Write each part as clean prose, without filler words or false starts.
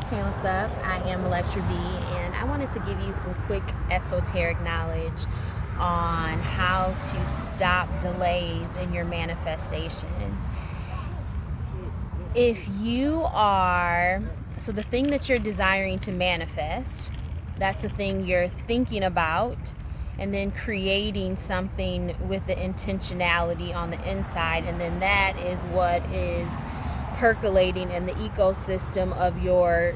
Hey, what's up? I am ElectraBe, and I wanted to give you some quick esoteric knowledge on how to stop delays in your manifestation. If you are, so the thing that you're desiring to manifest, that's the thing you're thinking about, and then creating something with the intentionality on the inside, and then that is what is percolating in the ecosystem of your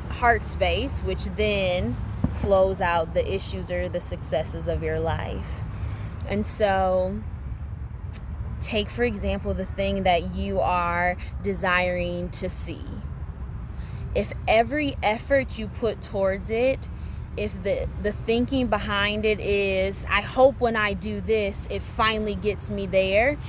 heart space, which then flows out the issues or the successes of your life. And so take, for example, the thing that you are desiring to see. If every effort you put towards it, if the thinking behind it is, I hope when I do this, it finally gets me there,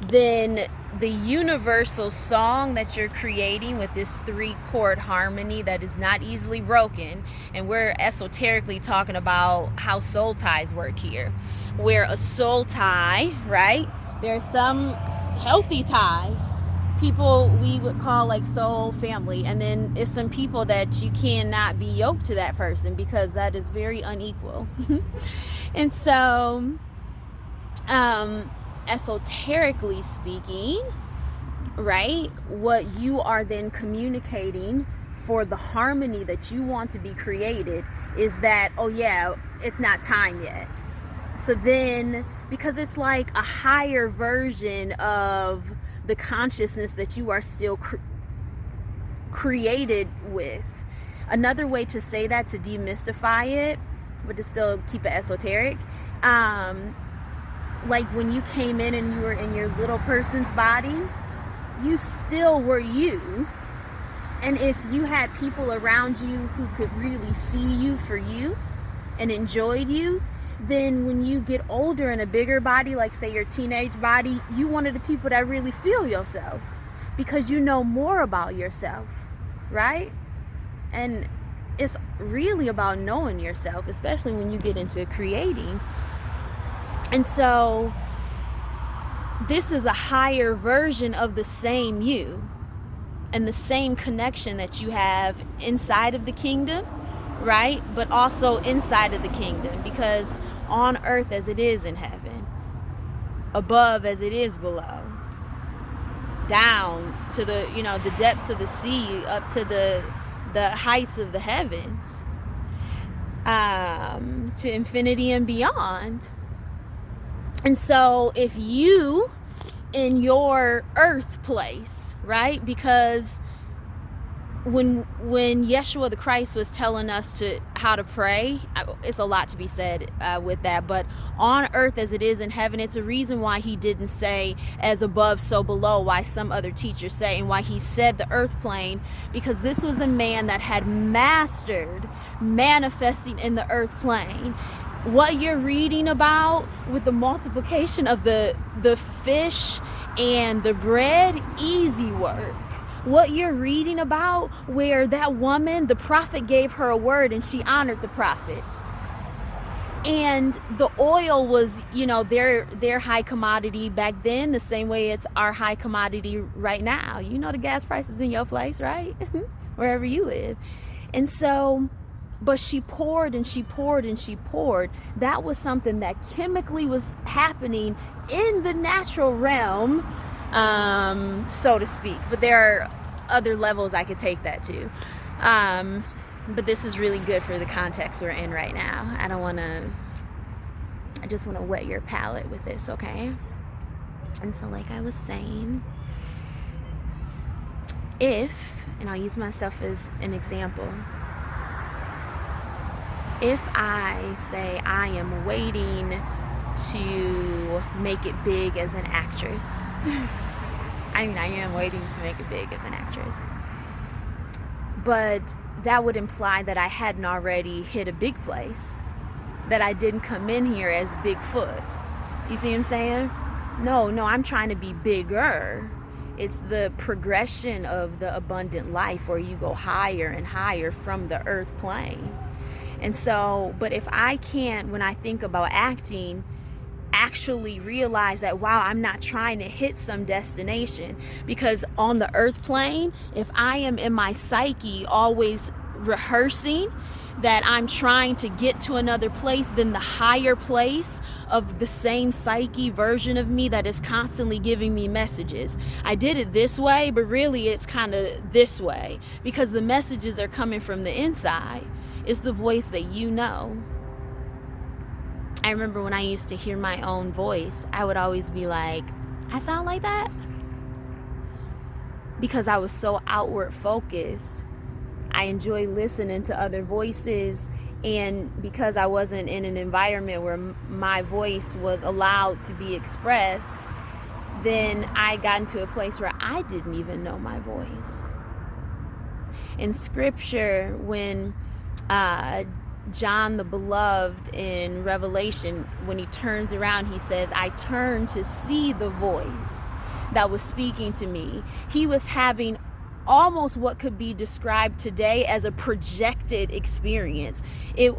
then the universal song that you're creating with this 3-chord harmony that is not easily broken, and we're esoterically talking about how soul ties work here, where a soul tie, right? There's some healthy ties, people we would call like soul family, and then it's some people that you cannot be yoked to that person because that is very unequal. And so esoterically speaking, right, what you are then communicating for the harmony that you want to be created is that, oh yeah, it's not time yet. So then, because it's like a higher version of the consciousness that you are still created with. Another way to say that, to demystify it, but to still keep it esoteric, like when you came in and you were in your little person's body, you still were you. And if you had people around you who could really see you for you and enjoyed you, then when you get older in a bigger body, like say your teenage body, you one of the people that really feel yourself because you know more about yourself, right? And it's really about knowing yourself, especially when you get into creating. And so this is a higher version of the same you and the same connection that you have inside of the kingdom, right? But also inside of the kingdom, because on earth as it is in heaven, above as it is below, down to the, the depths of the sea, up to the heights of the heavens, to infinity and beyond. And so if you, in your earth place, right, because when Yeshua the Christ was telling us how to pray, it's a lot to be said with that, but on earth as it is in heaven, it's a reason why he didn't say as above so below, why some other teachers say, and why he said the earth plane, because this was a man that had mastered manifesting in the earth plane. What you're reading about with the multiplication of the fish and the bread, easy work. What you're reading about where that woman, the prophet gave her a word and she honored the prophet. And the oil was, their high commodity back then, the same way it's our high commodity right now. You know the gas prices in your place, right? Wherever you live. And so, but she poured and she poured and she poured. That was something that chemically was happening in the natural realm, so to speak. But there are other levels I could take that to. But this is really good for the context we're in right now. I just want to wet your palate with this, okay? And so like I was saying, and I'll use myself as an example, if I say I am waiting to make it big as an actress, I am waiting to make it big as an actress, but that would imply that I hadn't already hit a big place, that I didn't come in here as Bigfoot. You see what I'm saying? No, I'm trying to be bigger. It's the progression of the abundant life where you go higher and higher from the earth plane. And so, but if I can't, when I think about acting, actually realize that, wow, I'm not trying to hit some destination. Because on the earth plane, if I am in my psyche always rehearsing that I'm trying to get to another place, then the higher place of the same psyche version of me that is constantly giving me messages. I did it this way, but really it's kind of this way, because the messages are coming from the inside. It's the voice that you know. I remember when I used to hear my own voice, I would always be like, I sound like that? Because I was so outward focused. I enjoy listening to other voices, and because I wasn't in an environment where my voice was allowed to be expressed, then I got into a place where I didn't even know my voice. In scripture, when John the Beloved in Revelation, when he turns around, he says, I turned to see the voice that was speaking to me. He was having almost what could be described today as a projected experience. It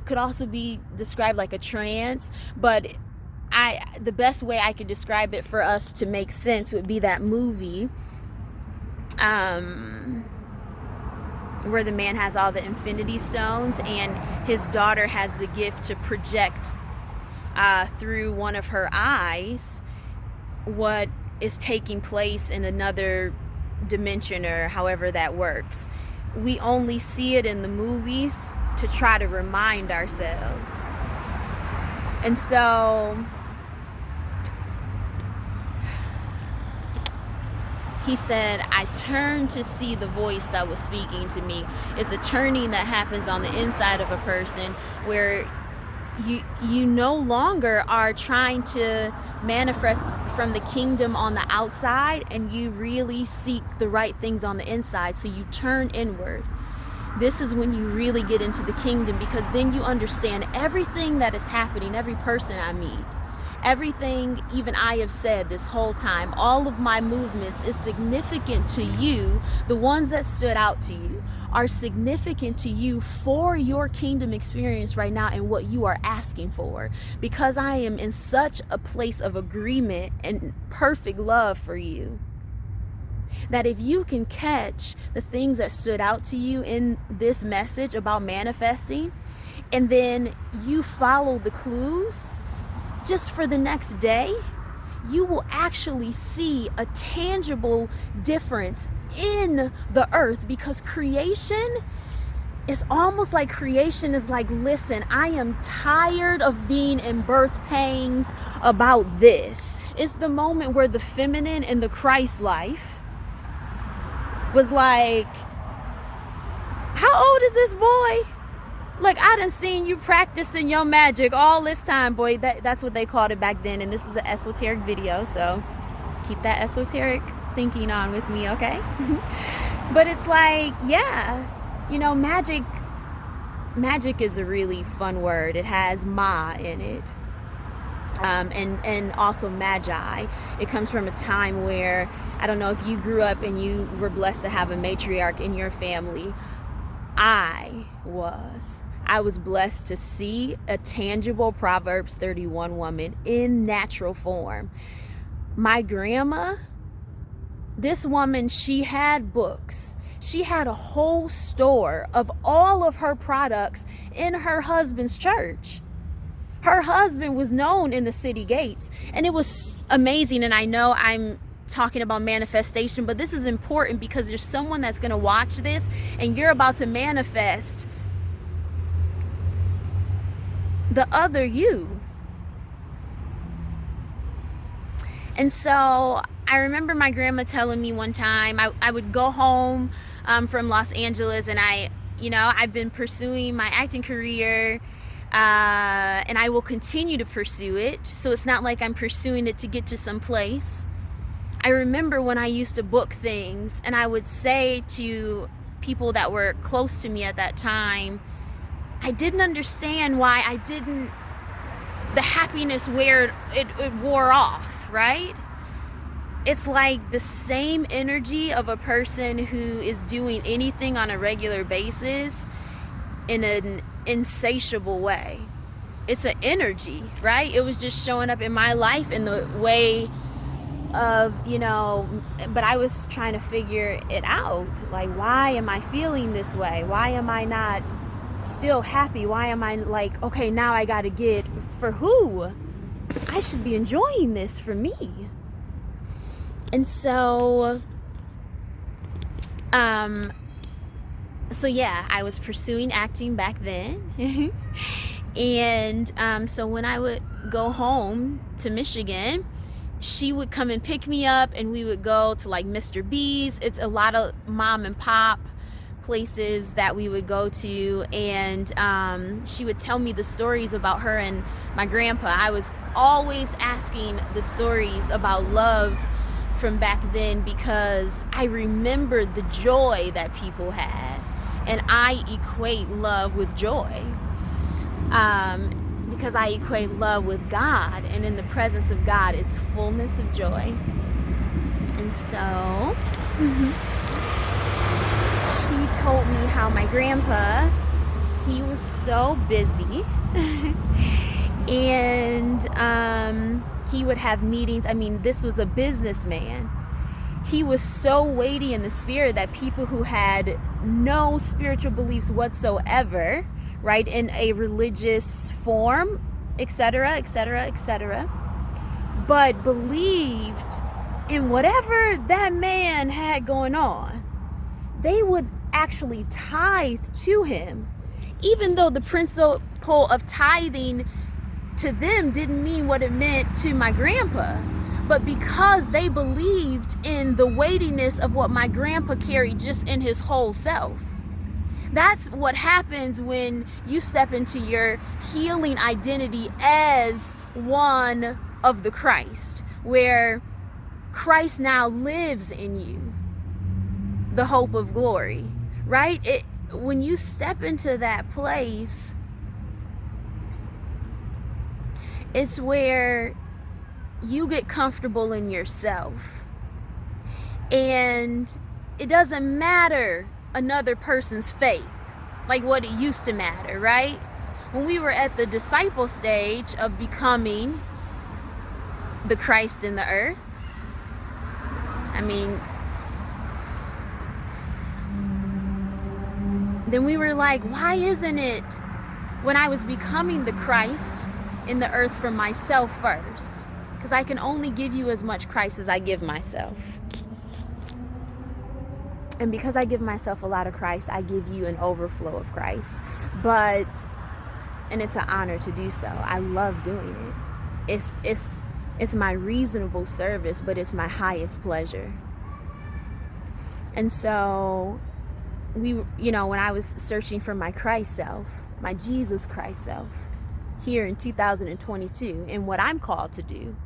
could also be described like a trance, but the best way I could describe it for us to make sense would be that movie where the man has all the infinity stones and his daughter has the gift to project through one of her eyes what is taking place in another dimension, or however that works. We only see it in the movies to try to remind ourselves. And so he said, I turned to see the voice that was speaking to me. It's a turning that happens on the inside of a person where you no longer are trying to manifest from the kingdom on the outside, and you really seek the right things on the inside. So you turn inward. This is when you really get into the kingdom, because then you understand everything that is happening, every person I meet, everything even I have said this whole time, all of my movements is significant to you. The ones that stood out to you are significant to you for your kingdom experience right now and what you are asking for, because I am in such a place of agreement and perfect love for you, that if you can catch the things that stood out to you in this message about manifesting, and then you follow the clues just for the next day, you will actually see a tangible difference in the earth. Because creation is almost like listen, I am tired of being in birth pangs about this. It's the moment where the feminine in the Christ life was like, how old is this boy? Look, I done seen you practicing your magic all this time, boy. That's what they called it back then. And this is an esoteric video, so keep that esoteric thinking on with me, okay? But it's like, yeah, magic is a really fun word. It has ma in it. And also magi. It comes from a time where, I don't know if you grew up and you were blessed to have a matriarch in your family. I was blessed to see a tangible Proverbs 31 woman in natural form. My grandma, this woman, she had books. She had a whole store of all of her products in her husband's church. Her husband was known in the city gates, and it was amazing. And I know I'm talking about manifestation, but this is important because there's someone that's going to watch this and you're about to manifest the other you. And so I remember my grandma telling me one time, I would go home from Los Angeles, and I've been pursuing my acting career, and I will continue to pursue it. So it's not like I'm pursuing it to get to some place. I remember when I used to book things, and I would say to people that were close to me at that time, I didn't understand why the happiness where it wore off, right? It's like the same energy of a person who is doing anything on a regular basis in an insatiable way. it's an energy, right? It was just showing up in my life in the way of, but I was trying to figure it out. Like, why am I feeling this way? Why am I not still happy? Why am I like, okay, now I gotta get for who? I should be enjoying this for me. And so yeah, I was pursuing acting back then. And so when I would go home to Michigan, she would come and pick me up, and we would go to like Mr. B's. It's a lot of mom and pop places that we would go to, and she would tell me the stories about her and my grandpa. I was always asking the stories about love from back then because I remembered the joy that people had, and I equate love with joy. Because I equate love with God, and in the presence of God, it's fullness of joy. And so, she told me how my grandpa, he was so busy, and he would have meetings. I mean, this was a businessman. He was so weighty in the spirit that people who had no spiritual beliefs whatsoever, right, in a religious form, etc., etc., etc., but believed in whatever that man had going on, they would actually tithe to him, even though the principle of tithing to them didn't mean what it meant to my grandpa. But because they believed in the weightiness of what my grandpa carried just in his whole self. That's what happens when you step into your healing identity as one of the Christ, where Christ now lives in you, the hope of glory, right? When you step into that place, it's where you get comfortable in yourself, and it doesn't matter another person's faith like what it used to matter, right? When we were at the disciple stage of becoming the Christ in the earth, I mean, then we were like, why isn't it when I was becoming the Christ in the earth for myself first? Because I can only give you as much Christ as I give myself. And because I give myself a lot of Christ, I give you an overflow of Christ. And it's an honor to do so. I love doing it. It's my reasonable service, but it's my highest pleasure. And so when I was searching for my Christ self, my Jesus Christ self, here in 2022, and what I'm called to do,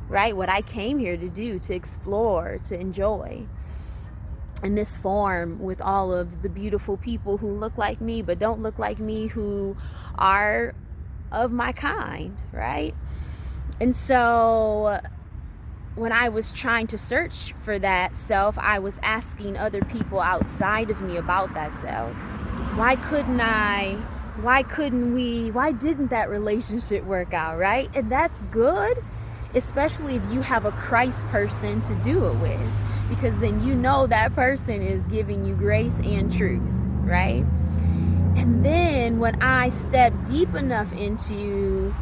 right? What I came here to do, to explore, to enjoy, in this form with all of the beautiful people who look like me but don't look like me, who are of my kind, right? And so when I was trying to search for that self, I was asking other people outside of me about that self. Why couldn't we? Why didn't that relationship work out, right? And that's good, especially if you have a Christ person to do it with, because then that person is giving you grace and truth, right? And then when I stepped deep enough into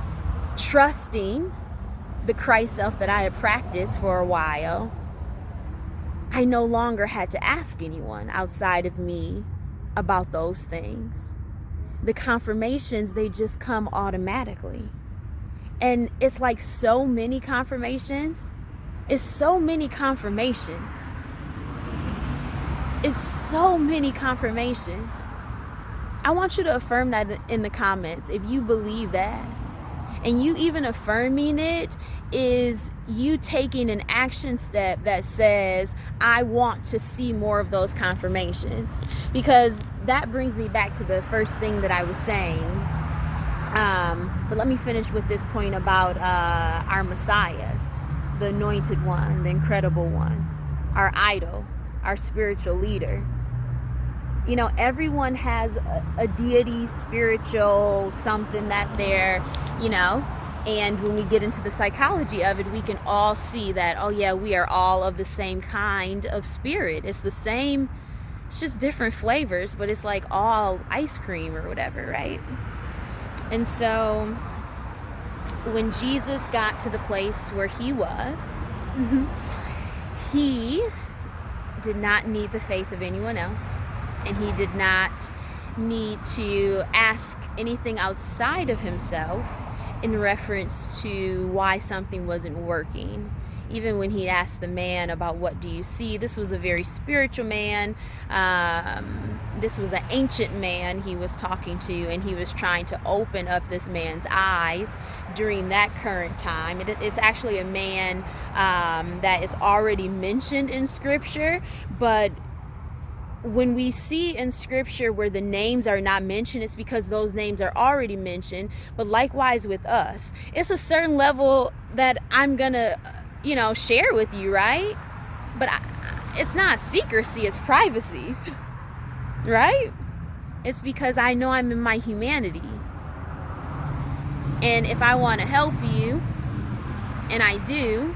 trusting the Christ self that I had practiced for a while, I no longer had to ask anyone outside of me about those things. The confirmations, they just come automatically. And it's like so many confirmations. It's so many confirmations. It's so many confirmations. I want you to affirm that in the comments if you believe that. And you even affirming it is you taking an action step that says, I want to see more of those confirmations. Because that brings me back to the first thing that I was saying. But let me finish with this point about our Messiah, the anointed one, the incredible one, our idol, our spiritual leader. You know, everyone has a deity, spiritual, something that they're, you know, and when we get into the psychology of it, we can all see that, oh yeah, we are all of the same kind of spirit. It's the same, it's just different flavors, but it's like all ice cream or whatever, right? And so when Jesus got to the place where he was, he did not need the faith of anyone else, and he did not need to ask anything outside of himself in reference to why something wasn't working. Even when he asked the man about what do you see, this was a very spiritual man. This was an ancient man he was talking to, and he was trying to open up this man's eyes during that current time. It's actually a man that is already mentioned in scripture, but when we see in scripture where the names are not mentioned, it's because those names are already mentioned. But likewise with us, it's a certain level that I'm gonna, you know, share with you, right? But it's not secrecy, it's privacy. Right? It's because I know I'm in my humanity, and if I want to help you, and I do,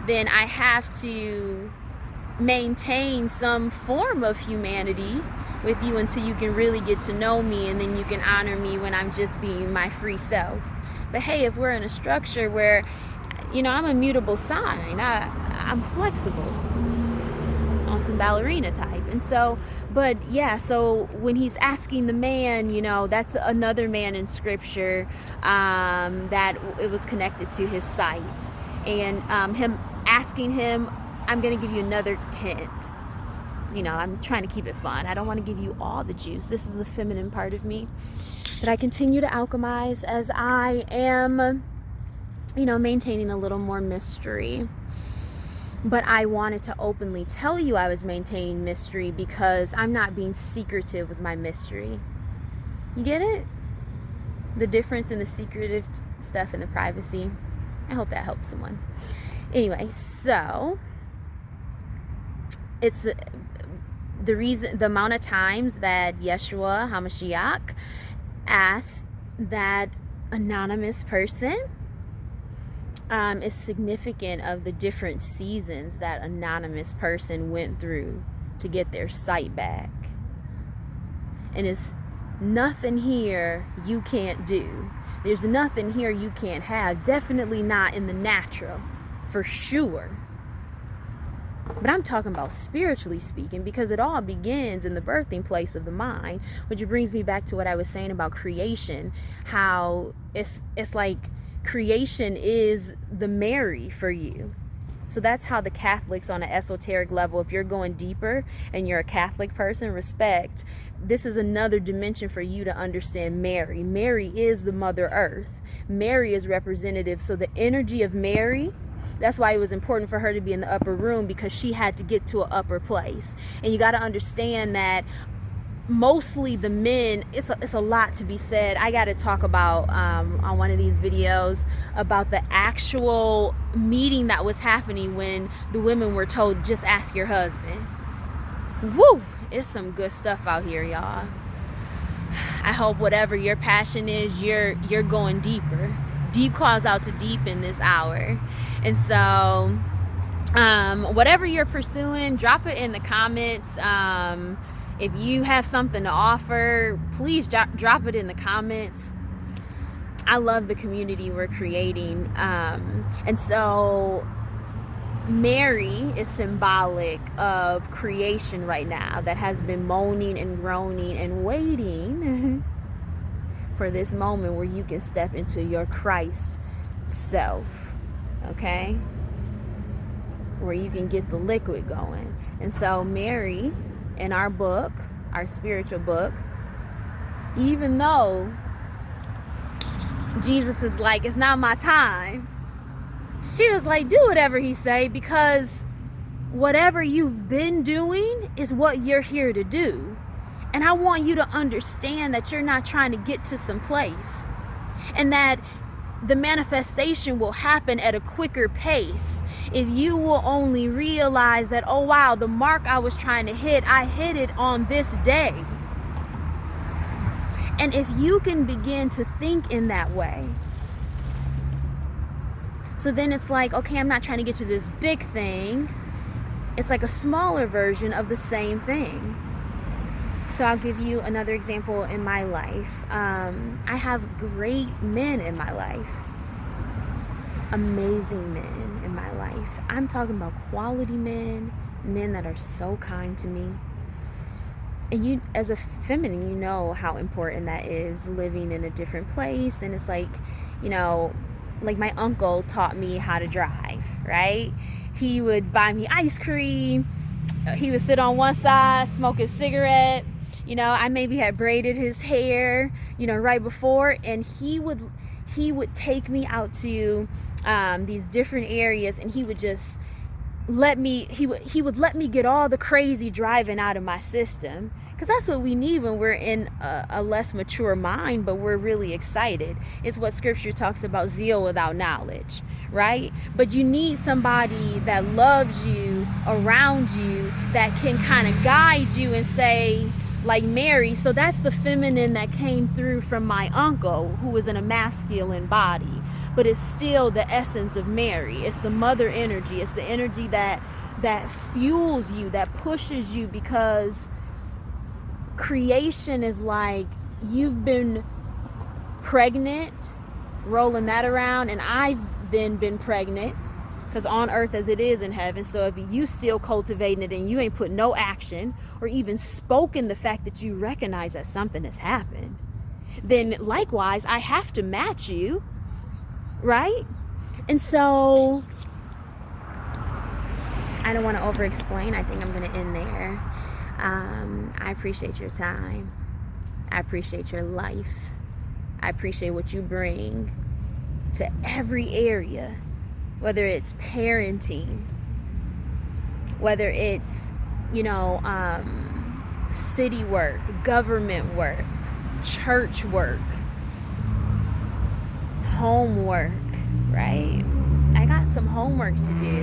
then I have to maintain some form of humanity with you until you can really get to know me, and then you can honor me when I'm just being my free self. But hey, if we're in a structure where, you know, I'm a mutable sign, I'm flexible on some ballerina type. And so, but yeah, so when he's asking the man, you know, that's another man in scripture that it was connected to his sight, and him asking him, I'm going to give you another hint. You know, I'm trying to keep it fun. I don't want to give you all the juice. This is the feminine part of me that I continue to alchemize as I am, you know, maintaining a little more mystery. But I wanted to openly tell you I was maintaining mystery because I'm not being secretive with my mystery. You get it? The difference in the secretive stuff and the privacy. I hope that helps someone. Anyway, so it's the amount of times that Yeshua HaMashiach asked that anonymous person is significant of the different seasons that anonymous person went through to get their sight back. And it's nothing here you can't do. There's nothing here you can't have. Definitely not in the natural, for sure. But I'm talking about spiritually speaking, because it all begins in the birthing place of the mind, which brings me back to what I was saying about creation, how it's like creation is the Mary for you. So that's how the Catholics on an esoteric level, if you're going deeper and you're a Catholic person, respect, this is another dimension for you to understand Mary. Mary is the Mother Earth. Mary is representative. So the energy of Mary, that's why it was important for her to be in the upper room, because she had to get to an upper place. And you got to understand that mostly the men, it's a lot to be said. I got to talk about on one of these videos about the actual meeting that was happening when the women were told, just ask your husband. Woo! It's some good stuff out here, y'all. I hope whatever your passion is, you're going deeper. Deep calls out to deep in this hour. And so whatever you're pursuing, drop it in the comments. If you have something to offer, please drop it in the comments. I love the community we're creating. And so Mary is symbolic of creation right now that has been moaning and groaning and waiting for this moment where you can step into your Christ self, okay? Where you can get the liquid going. And so Mary, in our book, our spiritual book, even though Jesus is like, it's not my time, she was like, do whatever he say, because whatever you've been doing is what you're here to do. And I want you to understand that you're not trying to get to some place, and that the manifestation will happen at a quicker pace if you will only realize that, oh wow, the mark I was trying to hit, I hit it on this day. And if you can begin to think in that way, so then it's like, okay, I'm not trying to get to this big thing. It's like a smaller version of the same thing. So I'll give you another example in my life. I have great men in my life. Amazing men in my life. I'm talking about quality men, men that are so kind to me. And you, as a feminine, you know how important that is, living in a different place. And it's like, you know, like my uncle taught me how to drive, right? He would buy me ice cream. He would sit on one side, smoke a cigarette. You know, I maybe had braided his hair, you know, right before, and he would take me out to these different areas, and he would just let me, he would let me get all the crazy driving out of my system, because that's what we need when we're in a less mature mind, but we're really excited. It's what scripture talks about, zeal without knowledge, right? But you need somebody that loves you around you, that can kind of guide you and say, like Mary. So that's the feminine that came through from my uncle, who was in a masculine body, but it's still the essence of Mary. It's the mother energy. It's the energy that fuels you, that pushes you, because creation is like, you've been pregnant, rolling that around, and I've then been pregnant, because on earth as it is in heaven. So if you still cultivating it and you ain't put no action or even spoken the fact that you recognize that something has happened, then likewise I have to match you, right? And so I don't want to over explain. I think I'm going to end there. I appreciate your time. I appreciate your life. I appreciate what you bring to every area, whether it's parenting, whether it's, you know, city work, government work, church work, homework, right? I got some homework to do,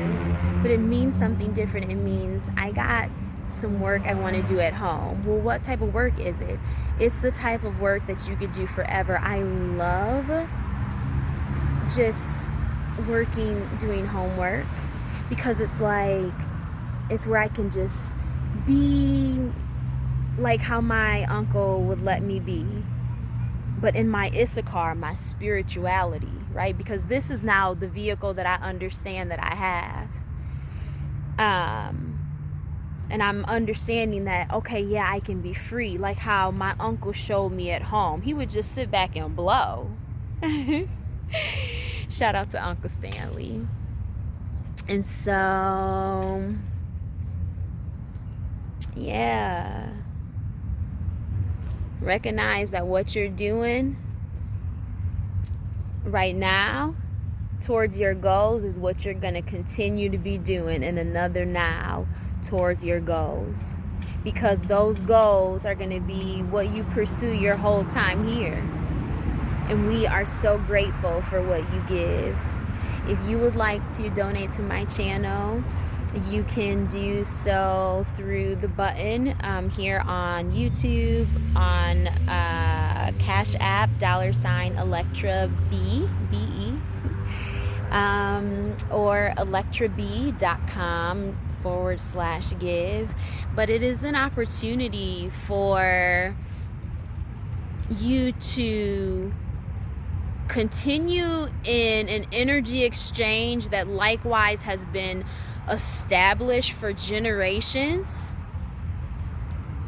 but it means something different. It means I got some work I want to do at home. Well, what type of work is it? It's the type of work that you could do forever. I love just doing homework, because it's like, it's where I can just be like how my uncle would let me be, but in my Issachar, my spirituality, right? Because this is now the vehicle that I understand that I have. And I'm understanding that, okay, yeah, I can be free, like how my uncle showed me at home. He would just sit back and blow. Shout out to Uncle Stanley. And so, yeah, recognize that what you're doing right now towards your goals is what you're going to continue to be doing in another now towards your goals, because those goals are going to be what you pursue your whole time here. And we are so grateful for what you give. If you would like to donate to my channel, you can do so through the button here on YouTube, on Cashapp, $ElectraBe, B-E, or ElectraBe.com/give. But it is an opportunity for you to continue in an energy exchange that likewise has been established for generations.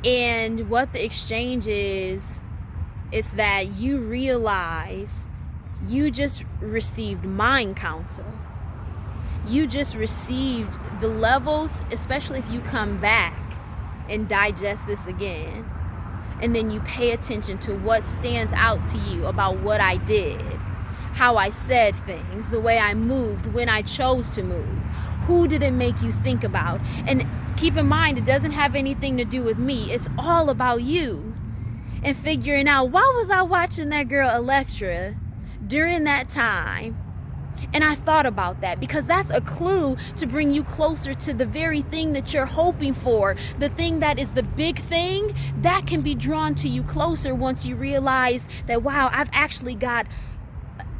And what the exchange is, it's that you realize you just received mind counsel. You just received the levels, especially if you come back and digest this again. And then you pay attention to what stands out to you about what I did, how I said things, the way I moved, when I chose to move. Who did it make you think about? And keep in mind, it doesn't have anything to do with me. It's all about you. And figuring out, why was I watching that girl Electra during that time. And I thought about that because that's a clue to bring you closer to the very thing that you're hoping for. The thing that is the big thing, that can be drawn to you closer once you realize that, wow, I've actually got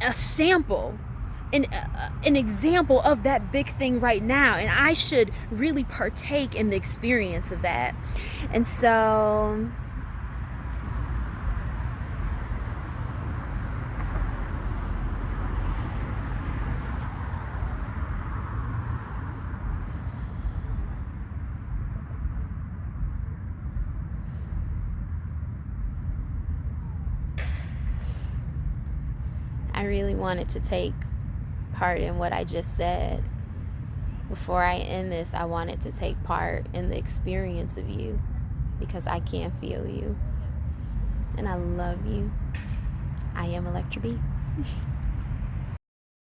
a sample, an example of that big thing right now, and I should really partake in the experience of that. And so I really wanted to take part in what I just said. Before I end this, I wanted to take part in the experience of you because I can feel you. And I love you. I am ElectraBe.